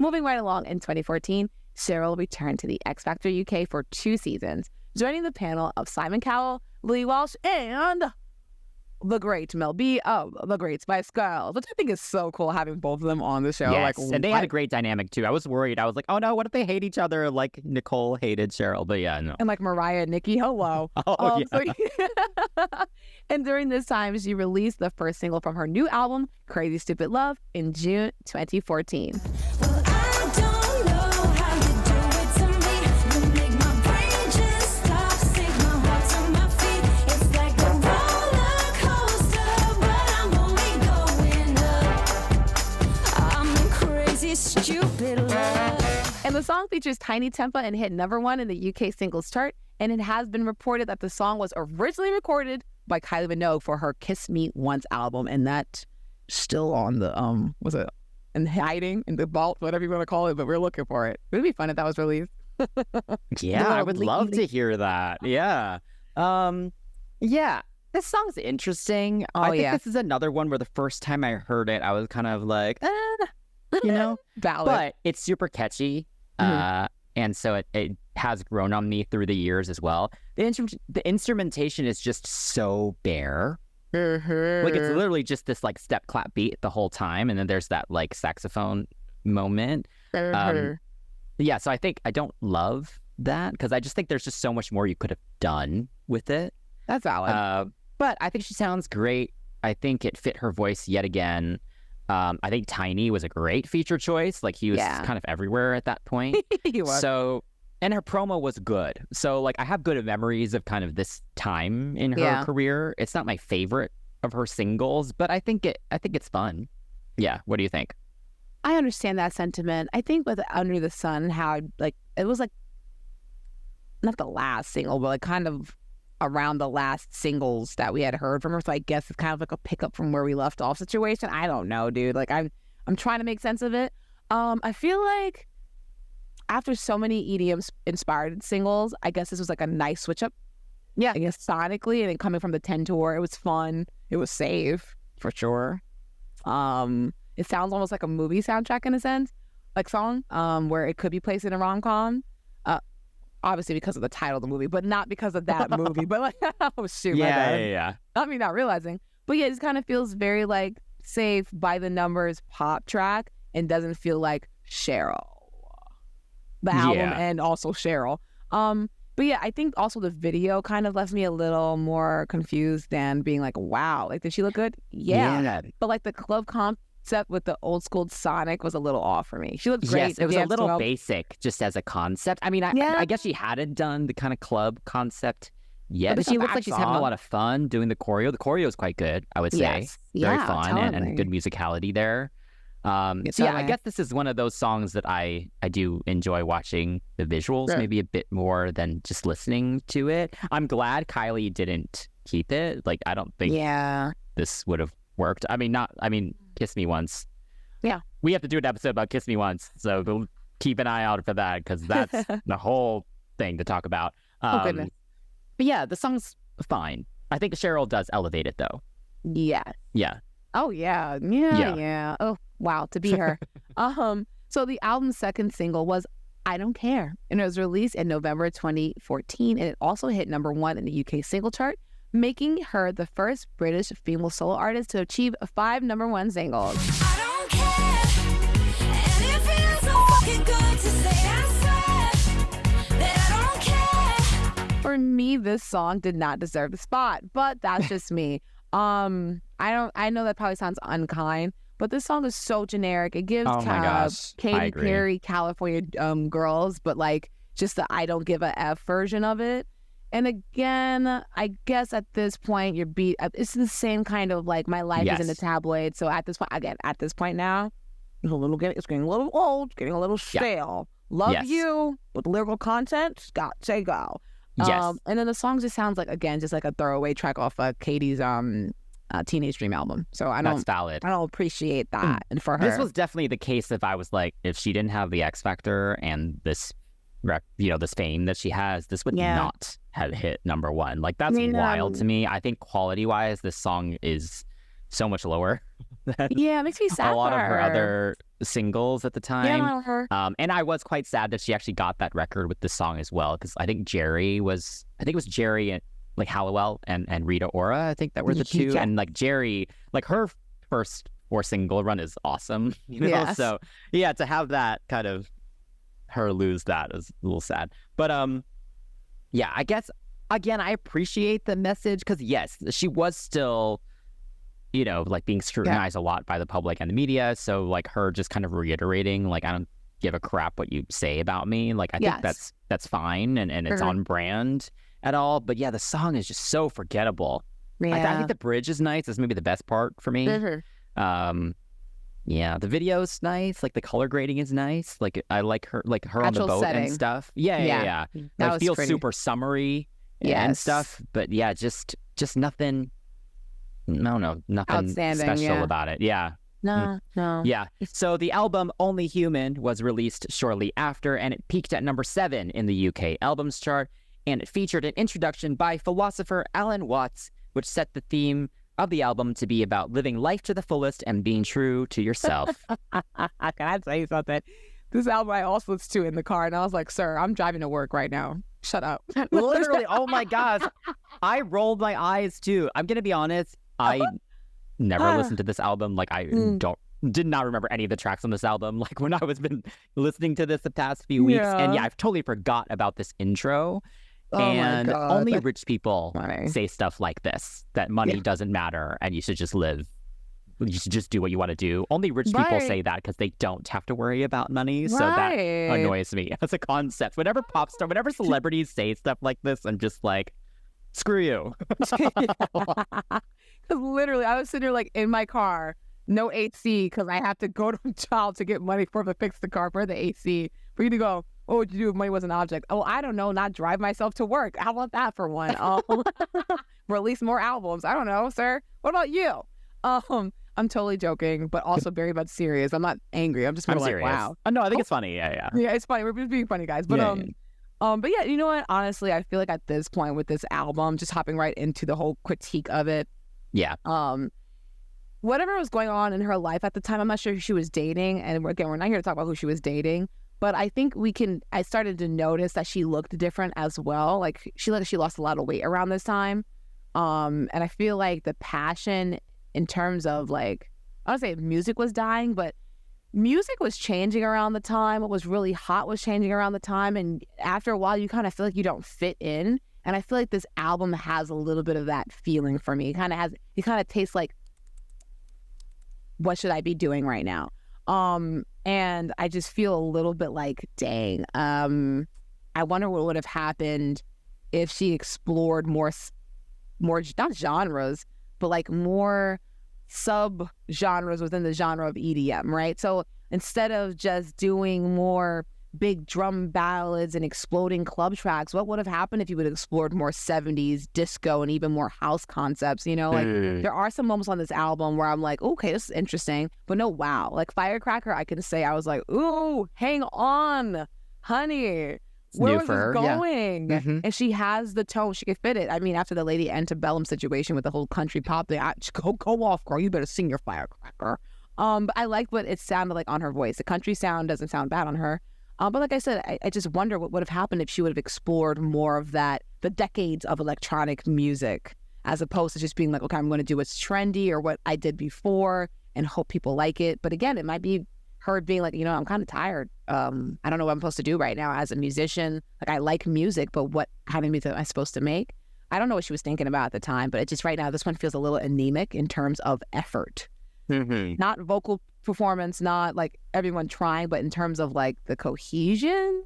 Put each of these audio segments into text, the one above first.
Moving right along in 2014, Cheryl returned to the X Factor UK for 2 seasons, joining the panel of Simon Cowell, Lee Walsh, and the great Mel B of the Great Spice Girls, which I think is so cool having both of them on the show. Yes, and they had a great dynamic too. I was worried. I was like, oh no, what if they hate each other like Nicole hated Cheryl? But yeah, no. And like Mariah and Nikki, hello. And during this time, she released the first single from her new album, Crazy Stupid Love, in June 2014. And the song features Tinie Tempah and hit #1 in the UK singles chart, and it has been reported that the song was originally recorded by Kylie Minogue for her Kiss Me Once album, and that's still on the, was it in hiding, in the vault, whatever you want to call it, but we're looking for it. It would be fun if that was released. Yeah, I would love to hear that. Yeah. Yeah, this song's interesting. I think this is another one where the first time I heard it, I was kind of like, you know, Valid. But it's super catchy. And so it has grown on me through the years as well. The instrumentation is just so bare. Like it's literally just this like step clap beat the whole time, and then there's that like saxophone moment. Yeah, so I think I don't love that because I just think there's just so much more you could have done with it. That's valid. But I think she sounds great. I think it fit her voice yet again. I think Tinie was a great feature choice. Like he was kind of everywhere at that point. He was. So, and her promo was good. So like I have good memories of kind of this time in her career. It's not my favorite of her singles, but I think it's fun. Yeah. What do you think? I understand that sentiment. I think with Under the Sun, how like it was like not the last single, but like kind of around the last singles that we had heard from her. So I guess it's kind of like a pickup from where we left off situation. I don't know, dude. Like I'm trying to make sense of it. I feel like after so many EDM inspired singles, I guess this was like a nice switch up. Yeah. I guess sonically, and then coming from the 10 tour, it was fun. It was safe for sure. It sounds almost like a movie soundtrack in a sense, like song, where it could be placed in a rom-com. Obviously because of the title of the movie, but not because of that movie. But like, oh shoot, yeah. I mean, not realizing. But yeah, it just kind of feels very like safe by the numbers pop track and doesn't feel like Cheryl, the album, and also Cheryl. But yeah, I think also the video kind of left me a little more confused than being like, wow, like did she look good? Yeah. But like the club concept with the old school Sonic was a little off for me. She looked great. Yes, it was a little basic just as a concept. I mean, I guess she hadn't done the kind of club concept yet, but she looks like she's having a lot of fun doing the choreo. The choreo is quite good, I would say. Very fun and good musicality there. So yeah, I guess this is one of those songs that I do enjoy watching the visuals maybe a bit more than just listening to it. I'm glad Kylie didn't keep it. Like, I don't think this would have worked. I mean, Kiss Me Once. Yeah. We have to do an episode about Kiss Me Once, so we'll keep an eye out for that because that's the whole thing to talk about. Oh, goodness. But yeah, the song's fine. I think Cheryl does elevate it, though. Yeah. Yeah. Oh, yeah. Yeah. Oh, wow, to be her. So the album's second single was I Don't Care, and it was released in November 2014, and it also hit #1 in the UK single chart, making her the first British female solo artist to achieve 5 #1 singles. I don't care, and it feels so fucking good to say I swear that I don't care. For me, this song did not deserve the spot, but that's just me. I know that probably sounds unkind, but this song is so generic. It gives kind of Katy Perry, California Girls, but like just the I don't give a F version of it. And again, I guess at this point, you're beat. It's the same kind of like my life is in the tabloid. So at this point now, it's getting a little old, getting a little stale. Love you, but lyrical content, got to go. And then the song just sounds like, again, just like a throwaway track off Katie's Teenage Dream album. So that's valid. I don't appreciate that. And for her, this was definitely the case if she didn't have the X Factor and this fame that she has, this would not have hit #1. Like, that's wild to me. I think quality-wise, this song is so much lower than it makes me sad a lot for of her her. other singles at the time. Yeah, and I was quite sad that she actually got that record with the song as well, because I think it was Jerry and like Hallowell and Rita Ora, I think that were the two. Yeah. And like Jerry, like her first 4 single run is awesome, you know? Yes. So yeah, to have that kind of her lose that is a little sad. But yeah, I guess again, I appreciate the message, because yes, she was still, you know, like being scrutinized a lot by the public and the media. So like her just kind of reiterating, like, I don't give a crap what you say about me. Like, I think that's fine, and it's on brand at all. But yeah, the song is just so forgettable. I think the bridge is nice. It's maybe the best part for me. Yeah, the video's nice. Like the color grading is nice. Like I like her on the boat and stuff. Yeah. It feels super summery and stuff. But yeah, just nothing. No, nothing special about it. Yeah. No. Yeah. So the album Only Human was released shortly after, and it peaked at number 7 in the UK albums chart, and it featured an introduction by philosopher Alan Watts, which set the theme of the album to be about living life to the fullest and being true to yourself. Can I tell you something? This album I also listened to in the car, and I was like, sir, I'm driving to work right now. Shut up. Literally, oh my gosh. I rolled my eyes too. I'm going to be honest. I never listened to this album. Like, I did not remember any of the tracks on this album. Like, when I was been listening to this the past few weeks. And yeah, I've totally forgot about this intro. And only rich people say stuff like this, that money doesn't matter and you should just live. You should just do what you want to do. Only rich people say that because they don't have to worry about money. So that annoys me as a concept. Whenever celebrities say stuff like this, I'm just like, screw you. Literally, I was sitting here like in my car, no AC, because I have to go to a job to get money to fix the car for the AC. For you to go, what would you do if money was an object? Oh, I don't know, not drive myself to work. How about that for one? Release more albums. I don't know, sir. What about you? I'm totally joking, but also very much serious. I'm not angry. I'm just kind of like, wow. No, I think it's funny. Yeah, it's funny. We're just being funny guys. But but yeah, you know what? Honestly, I feel like at this point with this album, just hopping right into the whole critique of it. Yeah. Whatever was going on in her life at the time, I'm not sure who she was dating. And again, we're not here to talk about who she was dating, but I think I started to notice that she looked different as well. Like she lost a lot of weight around this time. And I feel like the passion in terms of like, I don't say music was dying, but music was changing around the time. What was really hot was changing around the time. And after a while, you kind of feel like you don't fit in. And I feel like this album has a little bit of that feeling for me. It kind of tastes like, what should I be doing right now? And I just feel a little bit like, dang, I wonder what would have happened if she explored more not genres, but like more sub-genres within the genre of EDM, right? So instead of just doing more big drum ballads and exploding club tracks, what would have happened if you would have explored more 70s disco and even more house concepts? You know, like there are some moments on this album where I'm like, okay, this is interesting, but no, wow. Like Firecracker, I can say I was like, ooh, hang on, honey. Where was this going? Yeah. And she has the tone. She could fit it. I mean, after the Lady Antebellum situation with the whole country pop thing, go off, girl. You better sing your Firecracker. But I like what it sounded like on her voice. The country sound doesn't sound bad on her. But like I said, I just wonder what would have happened if she would have explored more of that, the decades of electronic music, as opposed to just being like, okay, I'm going to do what's trendy or what I did before and hope people like it. But again, it might be her being like, you know, I'm kind of tired. I don't know what I'm supposed to do right now as a musician. Like, I like music, but what kind of music am I supposed to make? I don't know what she was thinking about at the time, but it just right now, this one feels a little anemic in terms of effort. Not vocal performance, not like everyone trying, but in terms of like the cohesion,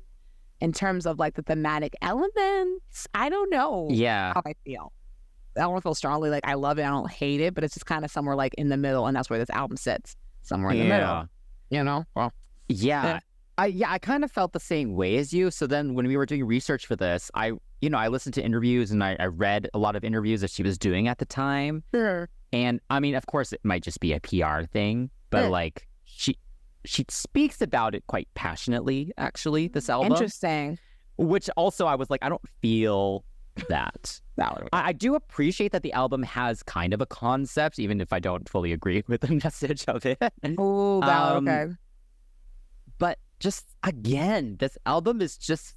in terms of like the thematic elements. I don't know how I feel. I don't feel strongly like I love it, I don't hate it, but it's just kind of somewhere like in the middle, and that's where this album sits, somewhere in the middle. You know? Well, I kind of felt the same way as you. So then when we were doing research for this, I listened to interviews and I read a lot of interviews that she was doing at the time. Sure. And I mean, of course, it might just be a PR thing, but like she speaks about it quite passionately, actually, this album. Interesting. Which also I was like, I don't feel that. I do appreciate that the album has kind of a concept, even if I don't fully agree with the message of it. Oh, okay. just again, this album is just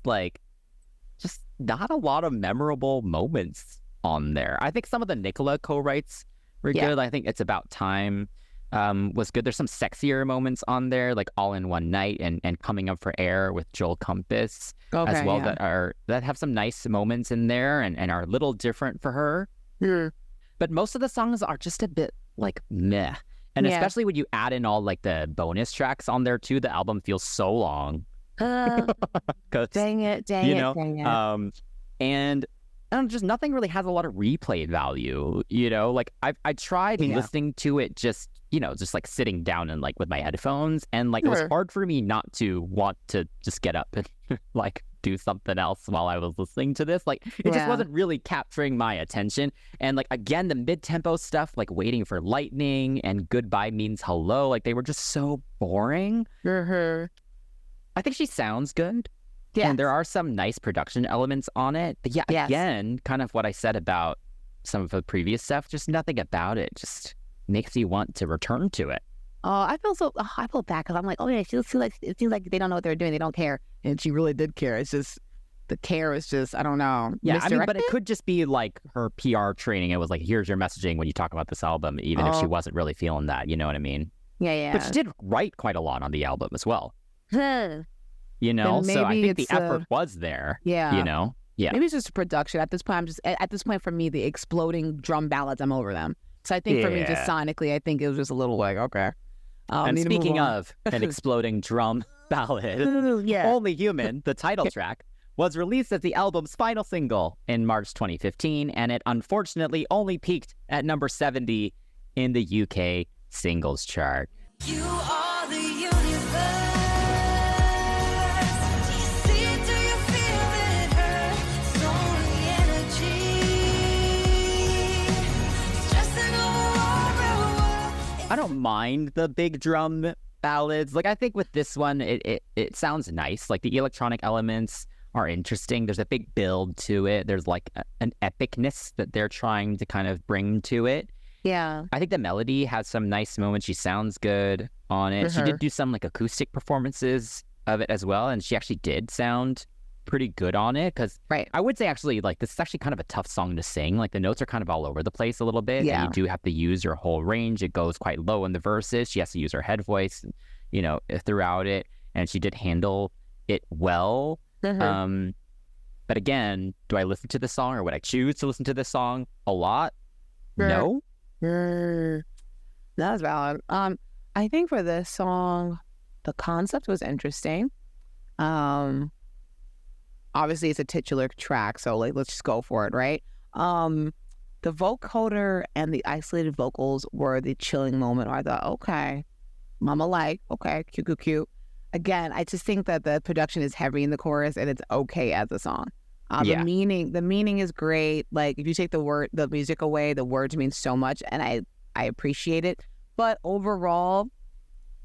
not a lot of memorable moments on there. I think some of the Nicola co-writes were good. I think It's About Time was good. There's some sexier moments on there, like All in One Night and Coming Up for Air with Joel Compass as well, that have some nice moments in there and are a little different for her. Yeah. But most of the songs are just a bit like meh. And especially when you add in all like the bonus tracks on there too, the album feels so long. Dang it. And just nothing really has a lot of replay value, like I tried listening to it just like sitting down and like with my headphones, and like it was hard for me not to want to just get up and like do something else while I was listening to this. Like it just wasn't really capturing my attention. And like again, the mid-tempo stuff, like Waiting for Lightning and Goodbye Means Hello, like they were just so boring. I think she sounds good. Yeah. And there are some nice production elements on it. But again, kind of what I said about some of the previous stuff, just nothing about it just makes you want to return to it. Oh, I feel bad because I'm like, oh yeah, it seems like they don't know what they're doing. They don't care. And she really did care. It's just, the care is just, I don't know. Yeah, I mean, but it could just be like her PR training. It was like, here's your messaging when you talk about this album, even if she wasn't really feeling that, you know what I mean? Yeah. But she did write quite a lot on the album as well. So I think the effort was there. Yeah. Maybe it's just production. At this point for me, the exploding drum ballads, I'm over them. So I think for me, just sonically, I think it was just a little like, okay. And speaking of an exploding drum ballad, Only Human, the title track, was released as the album's final single in March 2015, and it unfortunately only peaked at number 70 in the UK singles chart. You are the universe. I don't mind the big drum ballads. Like I think with this one, it sounds nice. Like the electronic elements are interesting. There's a big build to it. There's like an epicness that they're trying to kind of bring to it. Yeah. I think the melody has some nice moments. She sounds good on it. She did do some like acoustic performances of it as well. And she actually did sound pretty good on it, because I would say actually like this is actually kind of a tough song to sing. Like the notes are kind of all over the place a little bit, and you do have to use your whole range. It goes quite low in the verses. She has to use her head voice, throughout it, and she did handle it well. But again, do I listen to this song, or would I choose to listen to this song a lot? No. That's valid. I think for this song, the concept was interesting. Obviously, it's a titular track, so like let's just go for it, right? The vocoder and the isolated vocals were the chilling moment where I thought, okay, mama like, okay, cute. Again, I just think that the production is heavy in the chorus and it's okay as a song. The meaning is great. Like if you take the music away, the words mean so much, and I appreciate it. But overall,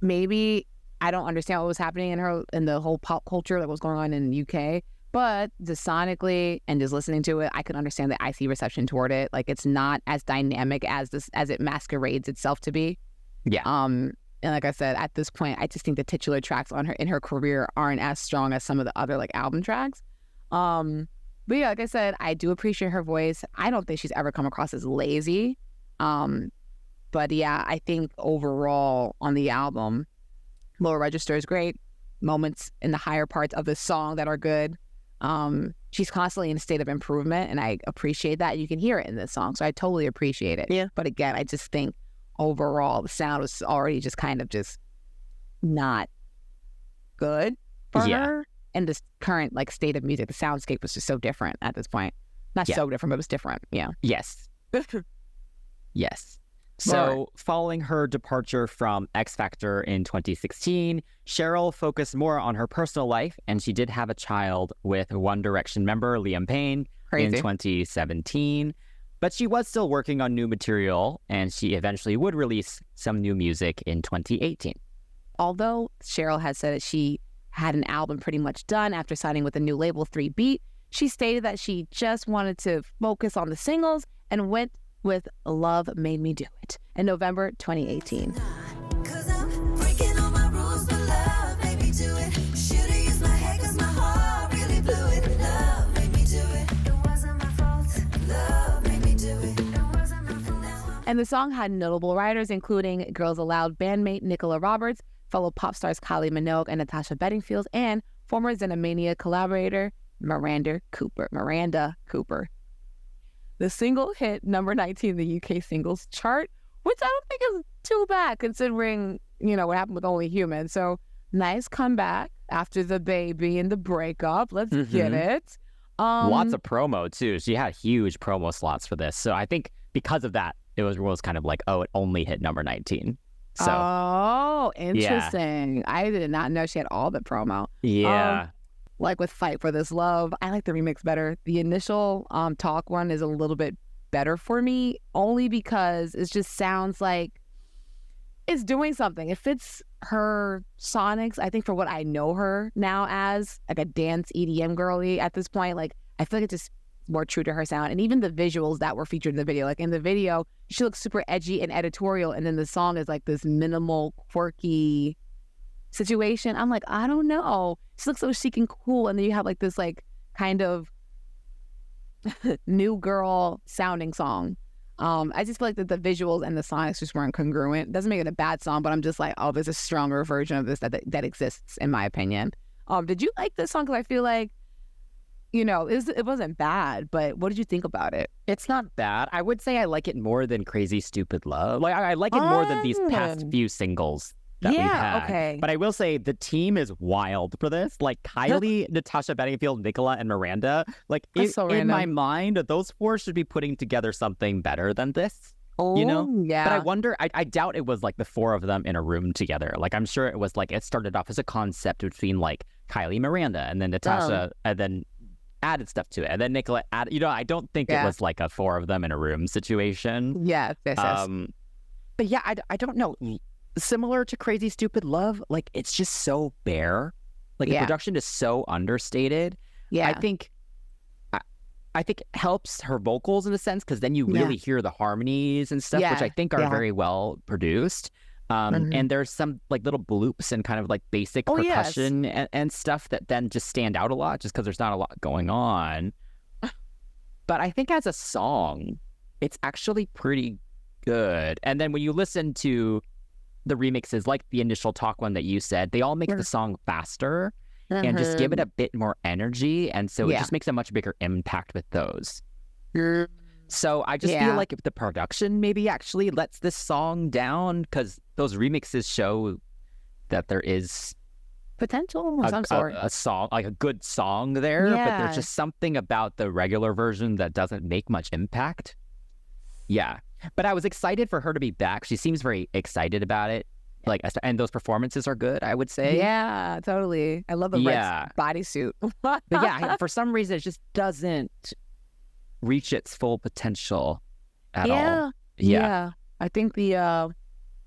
maybe I don't understand what was happening in the whole pop culture that was going on in the UK. But just sonically and just listening to it, I could understand the icy reception toward it. Like it's not as dynamic as it masquerades itself to be. Yeah. And like I said, at this point, I just think the titular tracks in her career aren't as strong as some of the other like album tracks. But yeah, like I said, I do appreciate her voice. I don't think she's ever come across as lazy. But yeah, I think overall on the album, lower register is great. Moments in the higher parts of the song that are good. She's constantly in a state of improvement, and I appreciate that. You can hear it in this song, so I totally appreciate it. Yeah. But again, I just think overall the sound was already just kind of just not good for her. And this current like state of music, the soundscape was just so different at this point. Not so different, but it was different. Yeah. Yes. Yes. So following her departure from X Factor in 2016, Cheryl focused more on her personal life, and she did have a child with One Direction member Liam Payne in 2017. But she was still working on new material, and she eventually would release some new music in 2018. Although Cheryl had said that she had an album pretty much done after signing with the new label 3 Beat, she stated that she just wanted to focus on the singles and went with Love Made Me Do It in November 2018. And the song had notable writers, including Girls Aloud bandmate Nicola Roberts, fellow pop stars Kylie Minogue and Natasha Bedingfield, and former Xenomania collaborator Miranda Cooper. The single hit number 19 in the UK singles chart, which I don't think is too bad considering, what happened with Only Human. So nice comeback after the baby and the breakup. Let's get it. Lots of promo too. She had huge promo slots for this. So I think because of that, it was kind of like, oh, it only hit number 19. So, oh, interesting. Yeah. I did not know she had all the promo. Yeah. Like with Fight for This Love, I like the remix better. The initial talk one is a little bit better for me, only because it just sounds like it's doing something. It fits her sonics, I think, for what I know her now as, like a dance EDM girly at this point. Like, I feel like it's just more true to her sound. And even the visuals that were featured in the video, like in the video, she looks super edgy and editorial, and then the song is like this minimal, quirky situation. I'm like, I don't know. She looks so chic and cool, and then you have like this like kind of new girl sounding song. I just feel like that the visuals and the sonics just weren't congruent. Doesn't make it a bad song, but I'm just like, oh, there's a stronger version of this that exists, in my opinion. Did you like this song? Because I feel like, it wasn't bad, but what did you think about it? It's not bad. I would say I like it more than Crazy Stupid Love. Like, I like it more than these past few singles that we've had. Okay. But I will say the team is wild for this. Like Kylie, Natasha Bedingfield, Nicola, and Miranda. Like in my mind, those four should be putting together something better than this. Oh, yeah. But I wonder, I doubt it was like the four of them in a room together. Like I'm sure it was like, it started off as a concept between like Kylie, Miranda, and then Natasha, and then added stuff to it. And then Nicola added, I don't think it was like a four of them in a room situation. Yeah. But yeah, I don't know. Similar to Crazy Stupid Love, like it's just so bare. Like the production is so understated. Yeah. I think it helps her vocals in a sense, because then you really hear the harmonies and stuff, which I think are very well produced. And there's some like little bloops and kind of like basic percussion and stuff that then just stand out a lot just because there's not a lot going on. But I think as a song, it's actually pretty good. And then when you listen to the remixes, like the initial talk one that you said, they all make the song faster and just give it a bit more energy. And so it just makes a much bigger impact with those. So I just feel like if the production maybe actually lets this song down, because those remixes show that there is potential of some sort. A song, like a good song there, but there's just something about the regular version that doesn't make much impact. Yeah. But I was excited for her to be back. She seems very excited about it. Like, and those performances are good, I would say. Yeah, totally. I love the red bodysuit. But yeah, for some reason, it just doesn't reach its full potential at all. Yeah. I think the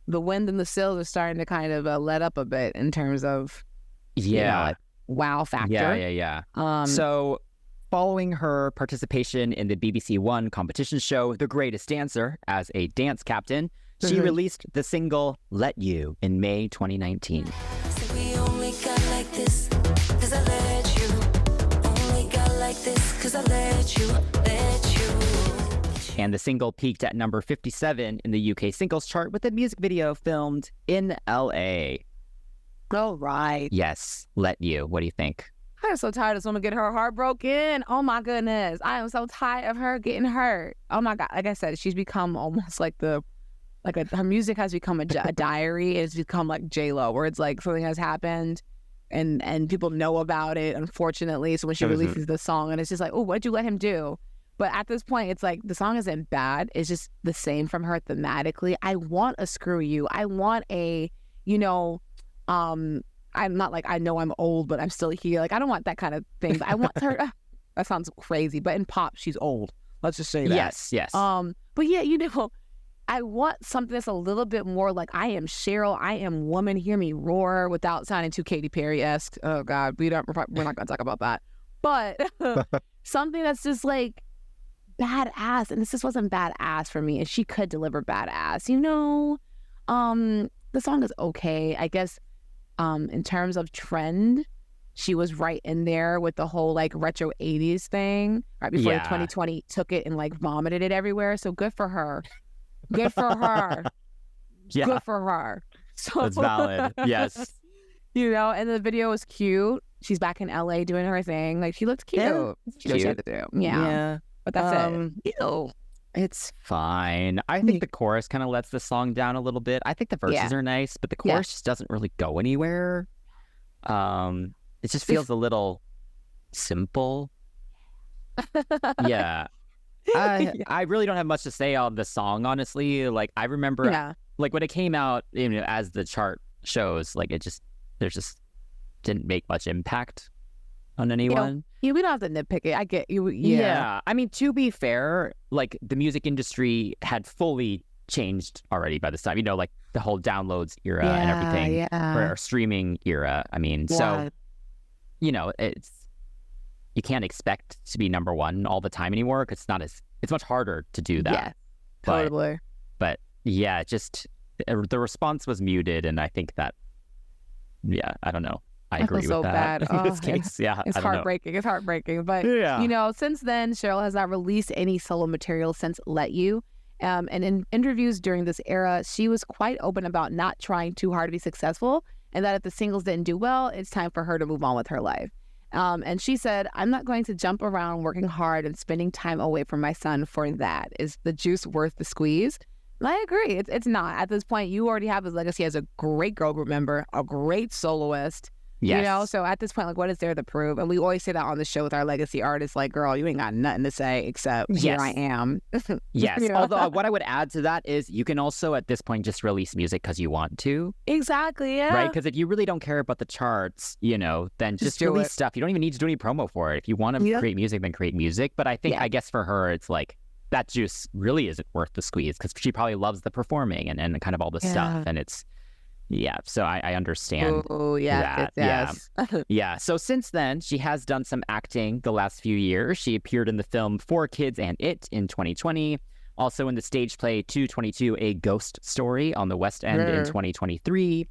wind and the sails are starting to kind of let up a bit in terms of like wow factor. Yeah. So following her participation in the BBC One competition show, The Greatest Dancer, as a dance captain, she released the single Let You in May 2019. So we only got like this, 'cause I let you. Only got like this, 'cause I let you. And the single peaked at number 57 in the UK singles chart with a music video filmed in LA. Oh, right. Yes, Let You. What do you think? I am so tired of this woman getting her heart broken. Oh my goodness. I am so tired of her getting hurt. Oh my God. Like I said, she's become almost like her music has become a diary. It's become like J-Lo, where it's like something has happened and people know about it, unfortunately. So when she releases the song, and it's just like, oh, what'd you let him do? But at this point, it's like the song isn't bad. It's just the same from her thematically. I want a screw you. I want a, I'm not like, I know I'm old, but I'm still here. Like, I don't want that kind of thing. But I want her, that sounds crazy, but in pop, she's old. Let's just say that. Yes. But yeah, I want something that's a little bit more like, I am Cheryl, I am woman, hear me roar, without sounding too Katy Perry-esque. Oh God, we're not going to talk about that. But something that's just like badass, and this just wasn't badass for me, and she could deliver badass. The song is okay, I guess. In terms of trend, she was right in there with the whole like retro 80s thing right before the 2020 took it and like vomited it everywhere. So good for her. Good for her. Yeah. Good for her. So that's valid. Yes. And the video was cute. She's back in LA doing her thing. Like, she looked cute. Yeah, She knows what she had to do. Yeah. But that's it. It's fine. I think the chorus kind of lets the song down a little bit. I think the verses are nice, but the chorus just doesn't really go anywhere. It just feels a little simple. Yeah. I really don't have much to say on the song, honestly. Like, I remember like when it came out, as the chart shows, like there just didn't make much impact on anyone. We don't have to nitpick it. I get you. Yeah. I mean, to be fair, like, the music industry had fully changed already by this time, like the whole downloads era and everything, or streaming era. I mean, so, it's, you can't expect to be number one all the time anymore, because it's much harder to do that. Yeah, totally. But yeah, just the response was muted, and I think that, I don't know. I agree with so that. Bad. In this case, it's heartbreaking. It's heartbreaking. But since then, Cheryl has not released any solo material since "Let You." And in interviews during this era, she was quite open about not trying too hard to be successful, and that if the singles didn't do well, it's time for her to move on with her life. And she said, "I'm not going to jump around working hard and spending time away from my son for that. Is the juice worth the squeeze?" And I agree. It's not. At this point, you already have his legacy as a great girl group member, a great soloist. Yes. So at this point, like, what is there to prove? And we always say that on the show with our legacy artists, like, girl, you ain't got nothing to say except here I am. Yes. Although what I would add to that is you can also at this point just release music because you want to. Exactly. Yeah. Right. Because if you really don't care about the charts, then just release stuff. You don't even need to do any promo for it. If you want to create music, then create music. But I think, I guess for her, it's like that juice really isn't worth the squeeze, because she probably loves the performing and kind of all the stuff. And it's, so I understand. Oh, yeah. That. Yeah. So since then, she has done some acting the last few years. She appeared in the film Four Kids and It in 2020. Also in the stage play 222, A Ghost Story on the West End in 2023.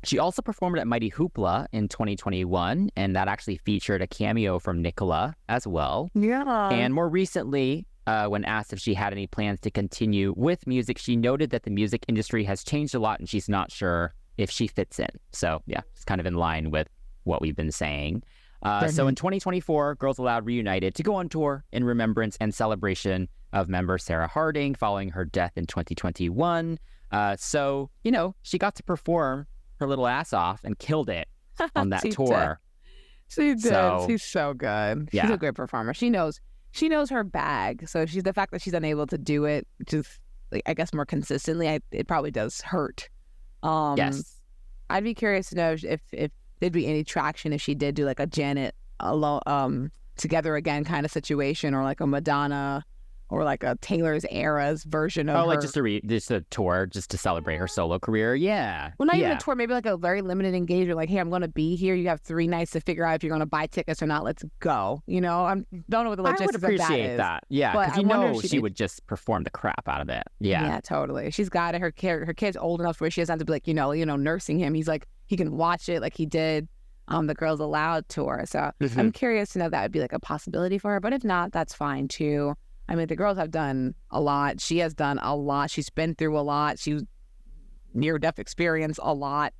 She also performed at Mighty Hoopla in 2021, and that actually featured a cameo from Nicola as well. Yeah. And more recently, when asked if she had any plans to continue with music, she noted that the music industry has changed a lot and she's not sure if she fits in. So it's kind of in line with what we've been saying. So in 2024, Girls Aloud reunited to go on tour in remembrance and celebration of member Sarah Harding following her death in 2021. So, she got to perform her little ass off and killed it on that tour. She did. So, she's so good. Yeah. She's a great performer. She knows her bag. So the fact that she's unable to do it just, like, I guess, more consistently, it probably does hurt. Yes. I'd be curious to know if there'd be any traction if she did do like a Janet alone, Together Again kind of situation, or like a Madonna, or like a Taylor's Eras version of her. Like just a tour just to celebrate her solo career. Yeah. Well, not even a tour, maybe like a very limited engagement. Like, hey, I'm going to be here. You have 3 nights to figure out if you're going to buy tickets or not. Let's go. I don't know what the logistics of that is. I would appreciate that. Yeah, because she would just perform the crap out of it. Yeah. Yeah, totally. She's got it. Her kid's old enough where she doesn't have to be like, nursing him. He's like, he can watch it like he did the Girls Aloud tour. So I'm curious to know if that would be like a possibility for her. But if not, that's fine too. I mean, the girls have done a lot. She has done a lot. She's been through a lot. She's near-death experience a lot,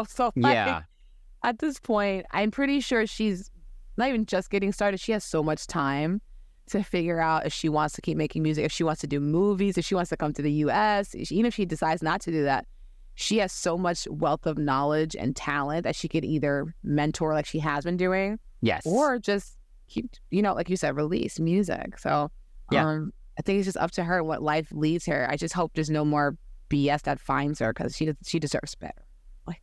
So at this point, I'm pretty sure she's not even just getting started. She has so much time to figure out if she wants to keep making music, if she wants to do movies, if she wants to come to the U.S., even if she decides not to do that. She has so much wealth of knowledge and talent that she could either mentor like she has been doing. Yes. Or just keep, like you said, release music. So I think it's just up to her what life leads her. I just hope there's no more BS that finds her, because she deserves better. Like,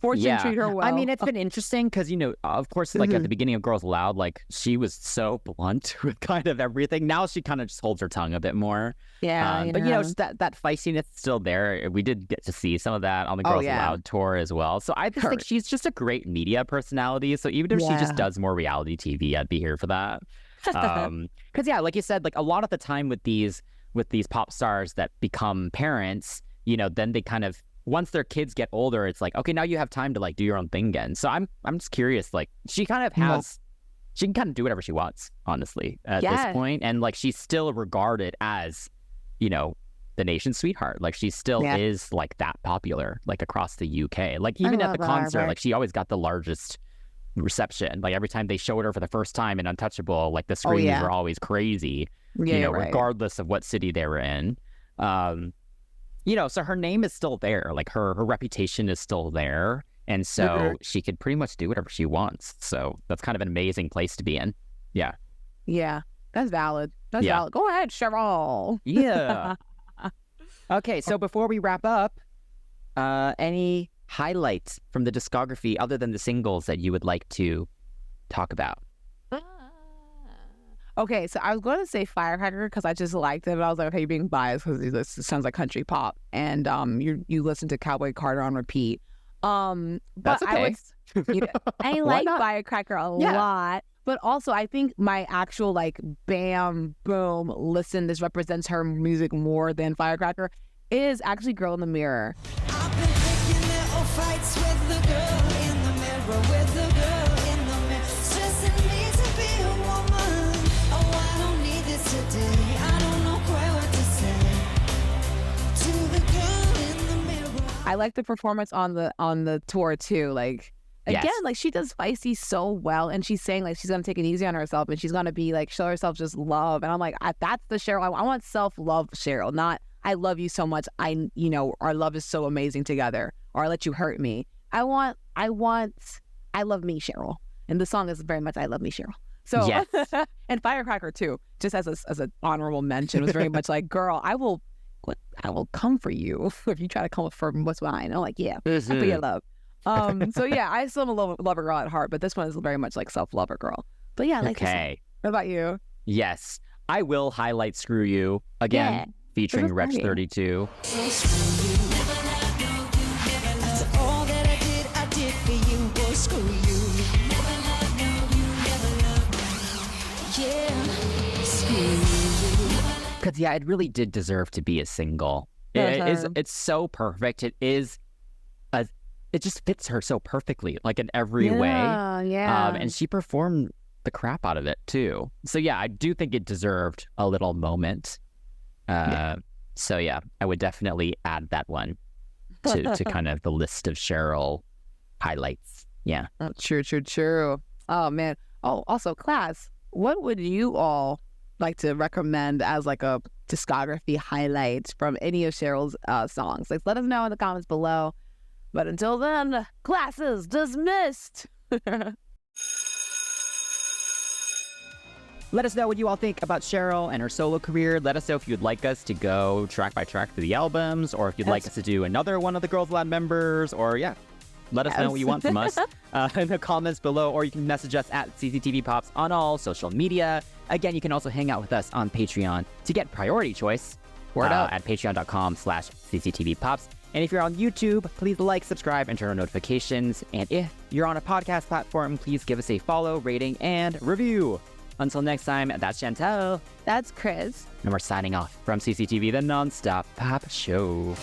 fortune treat her well. I mean, it's been interesting because, of course, like at the beginning of Girls Aloud, like she was so blunt with kind of everything. Now she kind of just holds her tongue a bit more. Yeah. But, just that feistiness is still there. We did get to see some of that on the Girls Aloud tour as well. So I just think she's just a great media personality. So even if she just does more reality TV, I'd be here for that. Because like you said, like a lot of the time with these pop stars that become parents, then they kind of, once their kids get older, it's like, okay, now you have time to like do your own thing again. So I'm just curious, like she kind of has, she can kind of do whatever she wants, honestly, at this point. And like she's still regarded as, the nation's sweetheart. Like, she still is like that popular, like across the UK. Like, even at the concert, like she always got the largest reception. Like, every time they showed her for the first time in Untouchable, like the screams were always crazy, regardless of what city they were in. So her name is still there. Like, her reputation is still there. And so she could pretty much do whatever she wants. So that's kind of an amazing place to be in. Yeah. Yeah, that's valid. That's valid. Go ahead, Cheryl. Yeah. Okay, so before we wrap up, any highlights from the discography other than the singles that you would like to talk about? Okay, so I was going to say Firecracker because I just liked it, but I was like, okay, you're being biased because it sounds like country pop, and you listen to Cowboy Carter on repeat. That's okay. I like Firecracker a lot, but also I think my actual like bam boom listen, this represents her music more than Firecracker, is actually Girl in the Mirror. I've been picking little fights with the girl in the mirror, with the girl in the mirror, stressing me to be a woman. Oh, I don't need this today. I don't know quite what to say to the girl in the mirror. I like the performance on the tour too. Like, again, like she does feisty so well, and she's saying like she's gonna take it easy on herself, and she's gonna be like show herself just love. And I'm like, that's the Cheryl. I want self-love Cheryl, not I love you so much. Our love is so amazing together, or I let you hurt me. I want I love me Cheryl, and the song is very much I love me Cheryl. So and Firecracker too, just as an honorable mention, was very much like, girl, I will come for you if you try to come for what's mine. I'm like, yeah, I for your love. So yeah, I still love a girl at heart, but this one is very much like self-lover girl. But yeah, I like this one. What about you? Yes, I will highlight Screw You again, featuring Wretch 32. Because it really did deserve to be a single. It's so perfect. It just fits her so perfectly, like in every way. Yeah. And she performed the crap out of it too. So yeah, I do think it deserved a little moment. So yeah, I would definitely add that one to kind of the list of Cheryl highlights. Yeah. True. Oh man. Oh, also class, what would you all like to recommend as like a discography highlight from any of Cheryl's songs? Like, let us know in the comments below. But until then, class is dismissed. Let us know what you all think about Cheryl and her solo career. Let us know if you'd like us to go track by track through the albums, or if you'd like us to do another one of the Girls Aloud members, or let us know what you want from us in the comments below, or you can message us at CCTV Pops on all social media. Again, you can also hang out with us on Patreon to get priority choice. Word up at patreon.com/CCTV Pops. And if you're on YouTube, please like, subscribe, and turn on notifications. And if you're on a podcast platform, please give us a follow, rating, and review. Until next time, that's Chantel. That's Chris. And we're signing off from CCTV, the Nonstop Pop Show.